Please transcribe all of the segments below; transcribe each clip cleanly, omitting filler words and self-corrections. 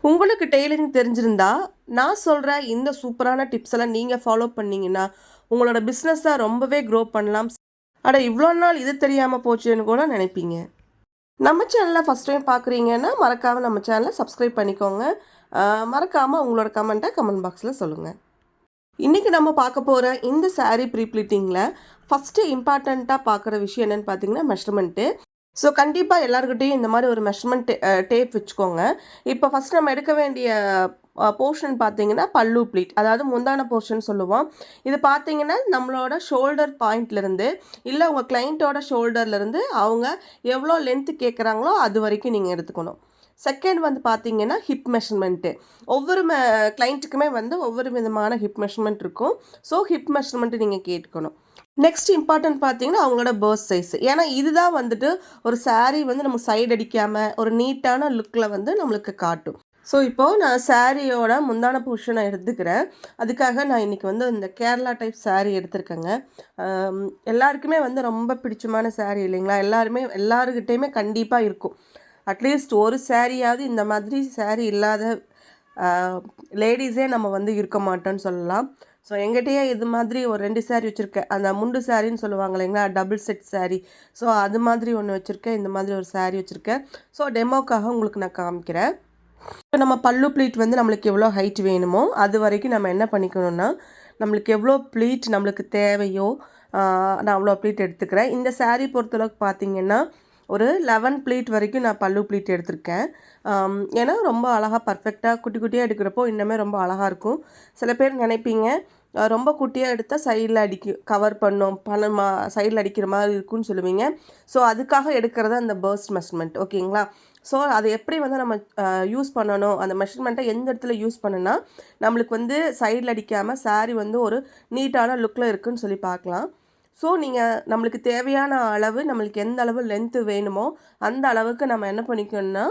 உங்களுக்கு டெய்லரிங் தெரிஞ்சிருந்தா, நான் சொல்ற இந்த சூப்பரான டிப்ஸ் எல்லாம் நீங்க ஃபாலோ பண்ணீங்கன்னா, உங்களோட பிசினஸ ரொம்பவே க்ரோ பண்ணலாம். அட இவ்ளோ நாள் இது தெரியாம போச்சேன்னு கூட நெனைப்பீங்க. நம்ம சேனல ஃபர்ஸ்ட் டைம் பார்க்குறீங்கன்னா, மறக்காம நம்ம சேனல சப்ஸ்கிரைப் பண்ணிக்கோங்க. அ மறக்காம உங்களோட கமெண்ட் பாக்ஸ்ல சொல்லுங்க. இன்னைக்கு நம்ம பார்க்க போற இந்த சாரி ப்ரீ ப்ளீட்டிங்ல ஃபர்ஸ்ட் இம்பார்ட்டன்ட்டா பார்க்குற விஷயம் என்னன்னு பார்த்தீங்கன்னா, மெஷர்மென்ட்டு. ஸோ கண்டிப்பாக எல்லாருக்கிட்டேயும் இந்த மாதிரி ஒரு மெஷர்மெண்ட் டேப் வச்சுக்கோங்க. இப்போ ஃபஸ்ட் நம்ம எடுக்க வேண்டிய போர்ஷன் பார்த்தீங்கன்னா பல்லு ப்ளீட், அதாவது முந்தான போர்ஷன் சொல்லுவோம். இது பார்த்தீங்கன்னா நம்மளோட ஷோல்டர் பாயிண்ட்லேருந்து இல்லை உங்கள் கிளைண்ட்டோட ஷோல்டர்லேருந்து அவங்க எவ்வளோ லென்த்து கேட்குறாங்களோ அது வரைக்கும் நீங்கள் எடுத்துக்கணும். செகண்ட் வந்து பார்த்தீங்கன்னா ஹிப் மெஷர்மெண்ட்டு. ஒவ்வொரு கிளைண்ட்டுக்குமே வந்து ஒவ்வொரு விதமான ஹிப் மெஷர்மெண்ட் இருக்கும். ஸோ ஹிப் மெஷர்மெண்ட்டு நீங்கள் கேட்டுக்கணும். நெக்ஸ்ட் இம்பார்ட்டன்ட் பார்த்தீங்கன்னா அவங்களோட பர்ஸ்ட் சைஸ். ஏன்னா இதுதான் வந்துட்டு ஒரு சாரீ வந்து நம்ம சைடு அடிக்காமல் ஒரு நீட்டான லுக்கில் வந்து நம்மளுக்கு காட்டும். ஸோ இப்போது நான் சாரியோட முந்தான போர்ஷனை எடுத்துக்கிறேன். அதுக்காக நான் இன்றைக்கி வந்து இந்த கேரளா டைப் சாரீ எடுத்திருக்கேங்க. எல்லாருக்குமே வந்து ரொம்ப பிடிச்சமான சாரீ இல்லைங்களா? எல்லாருக்கிட்டேயுமே கண்டிப்பாக இருக்கும். அட்லீஸ்ட் ஒரு சாரியாவது இந்த மாதிரி சாரீ இல்லாத லேடிஸே நம்ம வந்து இருக்க மாட்டோம்னு சொல்லலாம். ஸோ எங்கிட்டயே இது மாதிரி ஒரு 2 சாரீ வச்சுருக்கேன். அந்த முண்டு சாரின்னு சொல்லுவாங்க இல்லைங்களா? Double set sari. ஸோ அது மாதிரி ஒன்று வச்சுருக்கேன். இந்த மாதிரி ஒரு சாரீ வச்சுருக்கேன். ஸோ டெமோக்காக உங்களுக்கு நான் காமிக்கிறேன். இப்போ நம்ம பல்லு ப்ளீட் வந்து நம்மளுக்கு எவ்வளோ ஹைட் வேணுமோ அது வரைக்கும் நம்ம என்ன பண்ணிக்கணும்னா, நம்மளுக்கு எவ்வளோ ப்ளீட் நம்மளுக்கு தேவையோ நான் அவ்வளோ ப்ளீட் எடுத்துக்கிறேன். இந்த சாரீ பொறுத்தளவுக்கு பார்த்தீங்கன்னா ஒரு 11 ப்ளீட் வரைக்கும் நான் பல்லு ப்ளீட் எடுத்திருக்கேன். ஏன்னா ரொம்ப அழகாக பர்ஃபெக்டாக குட்டி குட்டியாக எடுக்கிறப்போ இன்னுமே ரொம்ப அழகாக இருக்கும். சில பேர் நினைப்பீங்க ரொம்ப குட்டியாக எடுத்தால் சைடில் கவர் பண்ணும் பணமா சைடில் அடிக்கிற மாதிரி இருக்குன்னு சொல்லுவீங்க. ஸோ அதுக்காக எடுக்கிறது அந்த பர்ஸ்ட் மெஷர்மெண்ட், ஓகேங்களா? ஸோ அதை எப்படி வந்து நம்ம யூஸ் பண்ணணும், அந்த மெஷர்மெண்ட்டை எந்த இடத்துல யூஸ் பண்ணுன்னா நம்மளுக்கு வந்து சைடில் அடிக்காமல் சாரீ வந்து ஒரு நீட்டான லுக்கில் இருக்குதுன்னு சொல்லி பார்க்கலாம். ஸோ நீங்கள் நம்மளுக்கு தேவையான அளவு நம்மளுக்கு எந்த அளவு லென்த்து வேணுமோ அந்த அளவுக்கு நம்ம என்ன பண்ணிக்கணும்னா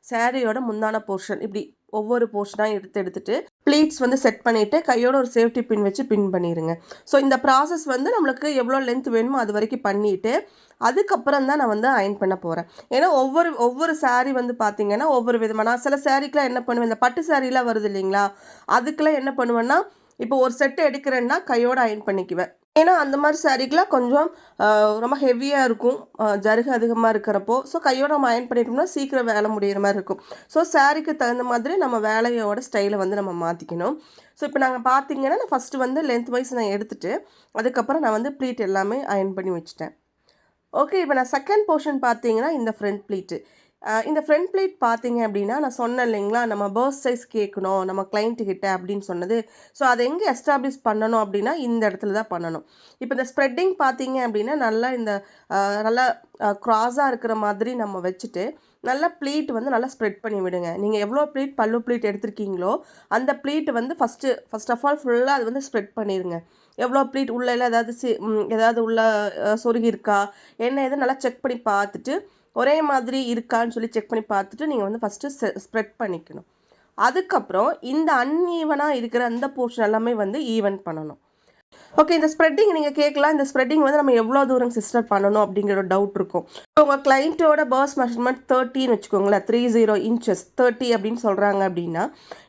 சாரியோட முந்தான போர்ஷன் இப்படி ஒவ்வொரு போர்ஷனாக எடுத்துட்டு ப்ளீட்ஸ் வந்து செட் பண்ணிவிட்டு கையோட ஒரு சேஃப்டி பின் வச்சு பின் பண்ணிடுங்க. ஸோ இந்த ப்ராசஸ் வந்து நம்மளுக்கு எவ்வளோ லென்த் வேணுமோ அது வரைக்கும் பண்ணிவிட்டு அதுக்கப்புறம் தான் நான் வந்து அயன் பண்ண போகிறேன். ஏன்னா ஒவ்வொரு சாரீ வந்து பார்த்திங்கன்னா ஒவ்வொரு விதமாக நான் சில சாரீக்கெலாம் என்ன பண்ணுவேன், இந்த பட்டு சாரீலாம் வருது இல்லைங்களா? அதுக்கெலாம் என்ன பண்ணுவேன்னா இப்போ ஒரு செட்டு எடுக்கிறேன்னா கையோடு அயன் பண்ணிக்குவேன். ஏன்னா அந்த மாதிரி சாரீக்கெலாம் கொஞ்சம் ரொம்ப ஹெவியாக இருக்கும், ஜருகு அதிகமாக இருக்கிறப்போ. ஸோ கையோட நம்ம அயன் பண்ணிட்டோம்னா சீக்கிரம் வேலை முடிகிற மாதிரி இருக்கும். ஸோ சாரீக்கு தகுந்த மாதிரி நம்ம வேலையோட ஸ்டைலை வந்து நம்ம மாற்றிக்கணும். ஸோ இப்போ நாங்கள் பார்த்தீங்கன்னா நான் ஃபஸ்ட்டு வந்து லென்த் வைஸ் நான் எடுத்துகிட்டு அதுக்கப்புறம் நான் வந்து ப்ளீட் எல்லாமே அயன் பண்ணி வச்சுட்டேன். ஓகே, இப்போ நான் செகண்ட் போர்ஷன் பார்த்தீங்கன்னா இந்த ஃப்ரண்ட் ப்ளீட்டு. இந்த ஃப்ரண்ட் ப்ளீட் பார்த்தீங்க அப்படின்னா நான் சொன்னேன் இல்லைங்களா, நம்ம பர்ஸ்ட் சைஸ் கேட்கணும் நம்ம கிளைண்ட்டுக்கிட்ட அப்படின்னு சொன்னது. ஸோ அதை எங்கே எஸ்டாப்ளிஷ் பண்ணணும் அப்படின்னா இந்த இடத்துல தான் பண்ணணும். இப்போ இந்த ஸ்ப்ரெட்டிங் பார்த்தீங்க அப்படின்னா நல்லா இந்த நல்லா க்ராஸாக இருக்கிற மாதிரி நம்ம வச்சுட்டு நல்லா ப்ளீட் வந்து நல்லா ஸ்ப்ரெட் பண்ணி விடுங்க. நீங்கள் எவ்வளோ ப்ளீட் பல்லு ப்ளீட் எடுத்திருக்கீங்களோ அந்த ப்ளீட் வந்து ஃபஸ்ட் ஆஃப் ஆல் ஃபுல்லாக அது வந்து ஸ்ப்ரெட் பண்ணிடுங்க. எவ்வளோ ப்ளீட் உள்ளே ஏதாவது ஏதாவது உள்ள சொருகி இருக்கா என்ன ஏது நல்லா செக் பண்ணி பார்த்துட்டு ஒரே மாதிரி இருக்கான்னு சொல்லி செக் பண்ணி பார்த்துட்டு நீங்கள் வந்து ஃபஸ்ட்டு ஸ்ப்ரெட் பண்ணிக்கணும். அதுக்கப்புறம் இந்த அன்ஈவனாக இருக்கிற அந்த போர்ஷன் எல்லாமே வந்து ஈவன் பண்ணணும். ஓகே, இந்த ஸ்ப்ரெட்டிங் நீங்கள் கேட்கலாம், இந்த ஸ்ப்ரெட்டிங் வந்து நம்ம எவ்வளோ தூரம் சிஸ்டர் பண்ணணும் அப்படிங்கிற ஒரு டவுட் இருக்கும். உங்கள் கிளைண்ட்டோட பர்ஸ்ட் மெஷர்மெண்ட் 30ன்னு வச்சுக்கோங்களேன், 30 இன்ச்சஸ் 30 அப்படின்னு சொல்கிறாங்க அப்படின்னா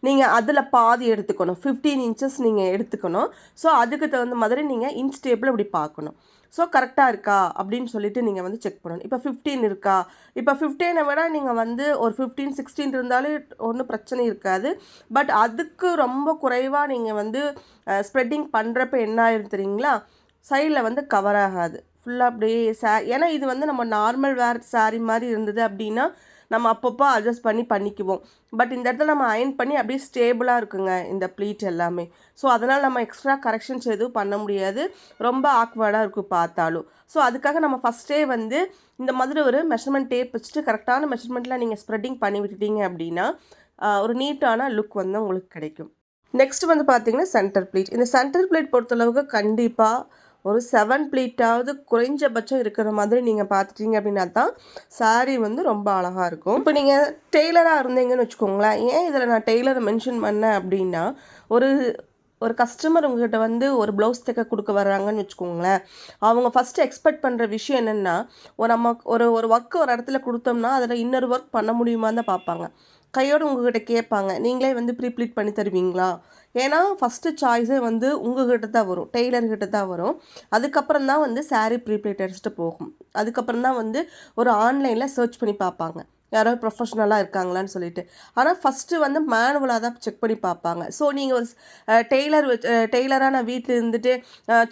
நீங்கள் அதில் பாதி எடுத்துக்கணும், 15 இன்ச்சஸ் நீங்கள் எடுத்துக்கணும். ஸோ அதுக்கு தகுந்த மாதிரி நீங்கள் இன்ச் டேப்பில் இப்படி பார்க்கணும். ஸோ கரெக்டாக இருக்கா அப்படின்னு சொல்லிட்டு நீங்கள் வந்து செக் பண்ணணும். இப்போ 15 இருக்கா, இப்போ 15 விட நீங்கள் வந்து ஒரு 15, 16 இருந்தாலே ஒன்றும் பிரச்சனை இருக்காது. பட் அதுக்கு ரொம்ப குறைவாக நீங்கள் வந்து ஸ்ப்ரெட்டிங் பண்ணுறப்ப என்ன ஆயிரும் தெரியுங்களா, சைடில் வந்து கவர் ஆகாது ஃபுல்லாக அப்படியே ஏன்னா இது வந்து நம்ம நார்மல் வேர் சாரீ மாதிரி இருந்தது அப்படின்னா நம்ம அப்பப்போ அட்ஜஸ்ட் பண்ணிக்குவோம். பட் இந்த இடத்துல நம்ம அயன் பண்ணி அப்படியே ஸ்டேபிளாக இருக்குங்க இந்த ப்ளீட் எல்லாமே. ஸோ அதனால் நம்ம எக்ஸ்ட்ரா கரெக்ஷன்ஸ் எதுவும் பண்ண முடியாது, ரொம்ப ஆக்வர்டாக இருக்கும் பார்த்தாலும். ஸோ அதுக்காக நம்ம ஃபஸ்ட்டே வந்து இந்த மாதிரி ஒரு மெஷர்மெண்ட் டேப் வச்சுட்டு கரெக்டான மெஷர்மெண்ட்டில் நீங்கள் ஸ்ப்ரெட்டிங் பண்ணி விட்டுட்டீங்க அப்படின்னா ஒரு நீட்டான லுக் வந்து உங்களுக்கு கிடைக்கும். நெக்ஸ்ட் வந்து பார்த்தீங்கன்னா சென்டர் ப்ளீட். இந்த சென்டர் ப்ளீட் பொறுத்தளவுக்கு கண்டிப்பாக ஒரு 7 ப்ளீட்டாவது குறைஞ்சபட்சம் இருக்கிற மாதிரி நீங்கள் பார்த்துட்டீங்க அப்படின்னா தான் சாரீ வந்து ரொம்ப அழகாக இருக்கும். இப்போ நீங்கள் டெய்லராக இருந்தீங்கன்னு வச்சுக்கோங்களேன். ஏன் இதில் நான் டெய்லரை மென்ஷன் பண்ணேன் அப்படின்னா ஒரு ஒரு கஸ்டமர் உங்கள்கிட்ட வந்து ஒரு ப்ளவுஸ் தைக்க கொடுக்க வர்றாங்கன்னு வச்சுக்கோங்களேன், அவங்க ஃபஸ்ட்டு எக்ஸ்பெக்ட் பண்ணுற விஷயம் என்னென்னா நம்ம ஒரு ஒர்க்கு ஒரு இடத்துல கொடுத்தோம்னா அதில் இன்னொரு ஒர்க் பண்ண முடியுமான்னு தான் பார்ப்பாங்க. கையோடு உங்ககிட்ட கேட்பாங்க, நீங்களே வந்து ப்ரீப்ளீட் பண்ணி தருவீங்களா? ஏன்னா ஃபஸ்ட்டு சாய்ஸே வந்து உங்ககிட்ட தான் வரும், டெய்லர்கிட்ட தான் வரும். அதுக்கப்புறம் தான் வந்து சாரீ ப்ரீப்ளீட்டர்ஸ்ட்டு போகும். அதுக்கப்புறம் தான் வந்து ஒரு ஆன்லைனில் சர்ச் பண்ணி பார்ப்பாங்க, யாராவது ப்ரொஃபஷ்னலாக இருக்காங்களான்னு சொல்லிட்டு. ஆனால் ஃபஸ்ட்டு வந்து மேனுவலாக தான் செக் பண்ணி பார்ப்பாங்க. ஸோ நீங்கள் ஒரு டெய்லராக நான் வீட்டில் இருந்துட்டு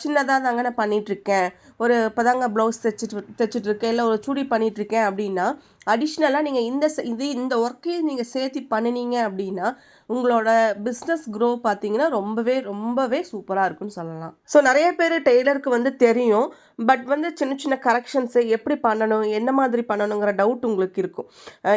சின்னதாக தாங்க நான் பண்ணிகிட்ருக்கேன், ஒரு இப்போ தாங்க ப்ளவுஸ் தைச்சிட்ருக்கேன், இல்லை ஒரு சுடி பண்ணிகிட்ருக்கேன் அப்படின்னா, அடிஷ்னலாக நீங்கள் இந்த ஒர்க்கையும் நீங்கள் சேர்த்து பண்ணினீங்க அப்படின்னா உங்களோட பிஸ்னஸ் க்ரோ பார்த்தீங்கன்னா ரொம்பவே ரொம்பவே சூப்பராக இருக்குன்னு சொல்லலாம். ஸோ நிறைய பேர் டெய்லருக்கு வந்து தெரியும், பட் வந்து சின்ன சின்ன கரெக்ஷன்ஸு எப்படி பண்ணணும், என்ன மாதிரி பண்ணணுங்கிற டவுட் உங்களுக்கு இருக்கும்.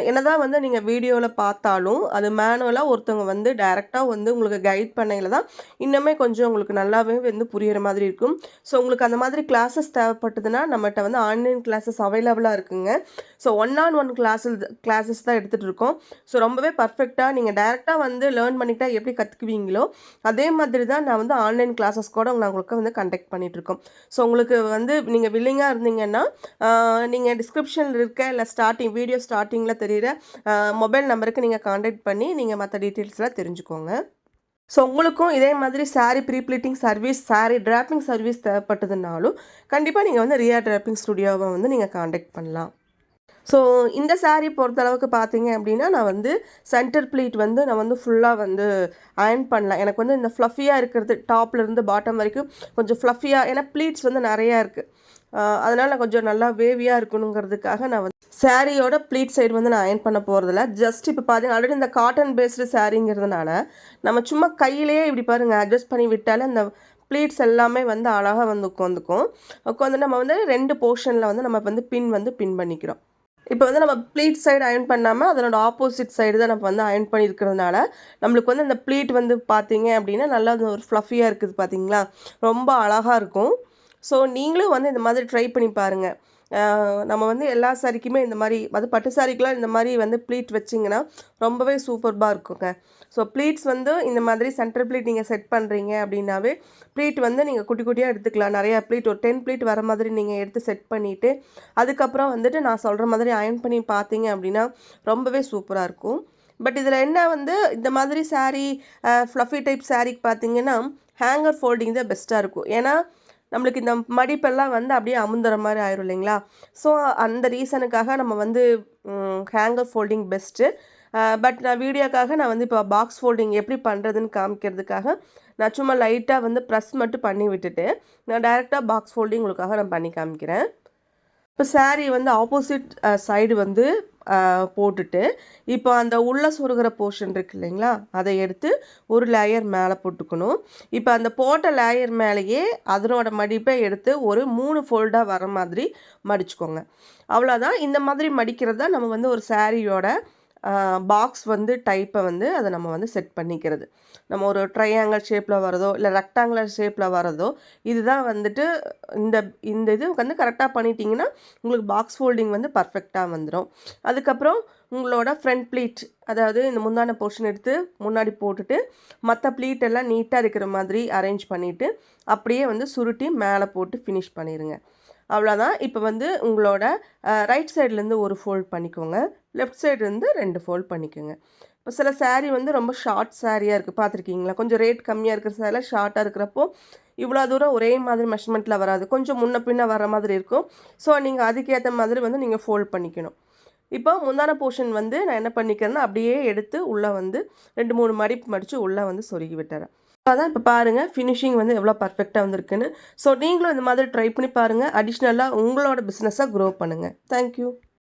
என்னதான் வந்து நீங்கள் வீடியோவில் பார்த்தாலும் அது மேனுவலாக ஒருத்தவங்க வந்து டைரெக்டாக வந்து உங்களுக்கு கைட் பண்ணையில் தான் இன்னுமே கொஞ்சம் உங்களுக்கு நல்லாவே வந்து புரிகிற மாதிரி இருக்கும். ஸோ உங்களுக்கு அந்த மாதிரி கிளாஸஸ் தேவைப்பட்டதுன்னா நம்மகிட்ட வந்து ஆன்லைன் கிளாஸஸ் அவைலபிளாக இருக்குங்க. ஸோ 1-on-1 கிளாஸஸ் தான் எடுத்துகிட்டு இருக்கோம். ஸோ ரொம்பவே பர்ஃபெக்டாக நீங்கள் டைரெக்டாக வந்து லேர்ன் பண்ணிக்கிட்டா எப்படி கற்றுக்குவீங்களோ அதே மாதிரி தான் நான் வந்து ஆன்லைன் கிளாஸஸ் கூட உங்களுக்கு வந்து கண்டக்ட் பண்ணிகிட்ருக்கோம். ஸோ உங்களுக்கு வந்து நீங்கள் வில்லிங்காக இருந்தீங்கன்னா நீங்கள் டிஸ்கிரிப்ஷனில் இருக்க இல்லை வீடியோ ஸ்டார்டிங்கில் தெரிகிற மொபைல் நம்பருக்கு நீங்கள் காண்டாக்ட் பண்ணி நீங்கள் மற்ற டீட்டெயில்ஸ்லாம் தெரிஞ்சுக்கோங்க. ஸோ உங்களுக்கும் இதே மாதிரி sari prepleating service, sari draping service தேவைப்பட்டதுனாலும் கண்டிப்பாக நீங்கள் வந்து ரியா டிராப்பிங் ஸ்டுடியோவை வந்து நீங்கள் காண்டாக்ட் பண்ணலாம். ஸோ இந்த சாரீ பொறுத்தளவுக்கு பார்த்தீங்க அப்படின்னா நான் வந்து சென்டர் ப்ளீட் வந்து நான் வந்து ஃபுல்லாக வந்து அயர்ன் பண்ணலாம். எனக்கு வந்து இந்த ஃப்ளஃபியாக இருக்கிறது டாப்லேருந்து பாட்டம் வரைக்கும் கொஞ்சம் ஃப்ளஃபியாக, ஏன்னா ப்ளீட்ஸ் வந்து நிறையா இருக்குது, அதனால் நான் கொஞ்சம் நல்லா வேவியாக இருக்கணுங்கிறதுக்காக நான் வந்து சாரியோட ப்ளீட் சைடு வந்து நான் அயர்ன் பண்ண போகிறதில்ல. ஜஸ்ட் இப்போ பார்த்தீங்கன்னா ஆல்ரெடி இந்த காட்டன் பேஸ்டு சாரீங்கிறதுனால நம்ம சும்மா கையிலேயே இப்படி பாருங்கள் அட்ஜஸ்ட் பண்ணி விட்டாலே அந்த ப்ளீட்ஸ் எல்லாமே வந்து அழகாக வந்து உட்காந்து நம்ம வந்து 2 போர்ஷனில் வந்து நம்ம வந்து பின் பண்ணிக்கிறோம். இப்போ வந்து நம்ம ப்ளீட் சைடு அயர்ன் பண்ணாமல் அதனோட ஆப்போசிட் சைடு தான் நம்ம வந்து அயர்ன் பண்ணியிருக்கிறதுனால நம்மளுக்கு வந்து இந்த ப்ளீட் வந்து பார்த்தீங்க அப்படின்னா நல்லா ஒரு ஃப்ளஃபியாக இருக்குது பார்த்தீங்களா, ரொம்ப அழகாக இருக்கும். ஸோ நீங்களும் வந்து இந்த மாதிரி ட்ரை பண்ணி பாருங்கள். நம்ம வந்து எல்லா சாரிக்குமே இந்த மாதிரி அது பட்டு சாரிக்கெலாம் இந்த மாதிரி வந்து ப்ளீட் வச்சிங்கன்னா ரொம்பவே சூப்பர்பாக இருக்குங்க. ஸோ ப்ளீட்ஸ் வந்து இந்த மாதிரி சென்டர் ப்ளீட் நீங்கள் செட் பண்ணுறீங்க அப்படின்னாவே ப்ளீட் வந்து நீங்கள் குட்டி குட்டியாக எடுத்துக்கலாம். நிறையா ப்ளீட் ஒரு 10 ப்ளீட் வர மாதிரி நீங்கள் எடுத்து செட் பண்ணிவிட்டு அதுக்கப்புறம் வந்துட்டு நான் சொல்கிற மாதிரி அயர்ன் பண்ணி பார்த்தீங்க அப்படின்னா ரொம்பவே சூப்பராக இருக்கும். பட் இதில் என்ன வந்து இந்த மாதிரி சாரீ ஃப்ளஃபி டைப் சாரீக்கு பார்த்தீங்கன்னா ஹேங்கர் ஃபோல்டிங் தான் பெஸ்ட்டாக இருக்கும். ஏன்னா நம்மளுக்கு இந்த மடிப்பெல்லாம் வந்து அப்படியே அமுந்துற மாதிரி ஆயிரும் இல்லைங்களா. ஸோ அந்த ரீசனுக்காக நம்ம வந்து ஹேங்கர் ஃபோல்டிங் பெஸ்ட்டு. பட் நான் வீடியோக்காக நான் வந்து இப்போ பாக்ஸ் ஃபோல்டிங் எப்படி பண்ணுறதுன்னு காமிக்கிறதுக்காக நான் சும்மா லைட்டாக வந்து ப்ரெஸ் மட்டும் பண்ணி விட்டுட்டு நான் டைரெக்டாக பாக்ஸ் ஃபோல்டிங் உங்களுக்காக நான் பண்ணி காமிக்கிறேன். இப்போ சாரீ வந்து ஆப்போசிட் சைடு வந்து போட்டுட்டு இப்போ அந்த உள்ள சொருகிற போர்ஷன் இருக்குது இல்லைங்களா, அதை எடுத்து ஒரு லேயர் மேலே போட்டுக்கணும். இப்போ அந்த போட்ட லேயர் மேலேயே அதனோட மடிப்பை எடுத்து ஒரு 3 ஃபோல்டாக வர மாதிரி மடிச்சுக்கோங்க. அவ்வளோதான். இந்த மாதிரி மடிக்கிறது தான் நம்ம வந்து ஒரு சாரியோட பாக்ஸ் வந்து டைப்பை வந்து அதை நம்ம வந்து செட் பண்ணிக்கிறது. நம்ம ஒரு ட்ரையாங்கிள் ஷேப்பில் வரதோ இல்லை ரெக்டாங்குலர் ஷேப்பில் வரதோ இதுதான் வந்துட்டு இந்த இது வந்து கரெக்டாக பண்ணிட்டீங்கன்னா உங்களுக்கு பாக்ஸ் ஃபோல்டிங் வந்து பர்ஃபெக்டாக வந்துடும். அதுக்கப்புறம் உங்களோட ஃப்ரண்ட் ப்ளீட், அதாவது இந்த முந்தான போர்ஷன் எடுத்து முன்னாடி போட்டுட்டு மற்ற ப்ளீட் எல்லாம் நீட்டாக இருக்கிற மாதிரி அரேஞ்ச் பண்ணிவிட்டு அப்படியே வந்து சுருட்டி மேலே போட்டு ஃபினிஷ் பண்ணிடுங்க. அவ்வளோதான். இப்போ வந்து உங்களோட ரைட் சைட்லேருந்து ஒரு ஃபோல்ட் பண்ணிக்கோங்க, லெஃப்ட் சைட்லேருந்து 2 ஃபோல்ட் பண்ணிக்கோங்க. இப்போ சில சாரீ வந்து ரொம்ப ஷார்ட் சாரியாக இருக்குது பார்த்துருக்கீங்களா, கொஞ்சம் ரேட் கம்மியாக இருக்கிற சாரியில் ஷார்ட்டாக இருக்கிறப்போ இவ்வளோ தூரம் ஒரே மாதிரி மெஷர்மெண்ட்டில் வராது, கொஞ்சம் முன்ன பின்ன வர மாதிரி இருக்கும். ஸோ நீங்கள் அதுக்கேற்ற மாதிரி வந்து நீங்கள் ஃபோல்ட் பண்ணிக்கணும். இப்போ முந்தான போர்ஷன் வந்து நான் என்ன பண்ணிக்கிறேன்னா அப்படியே எடுத்து உள்ளே வந்து 2-3 மடிப்பு மடித்து உள்ளே வந்து சொருகி விட்டுறேன். அதான் இப்போ பாருங்கள் ஃபினிஷிங் வந்து எவ்வளோ பர்ஃபெக்டாக வந்திருக்குன்னு. ஸோ நீங்களும் இந்த மாதிரி ட்ரை பண்ணி பாருங்கள். அடிஷ்னலாக உங்களோட பிஸ்னஸை க்ரோ பண்ணுங்கள். தேங்க்யூ.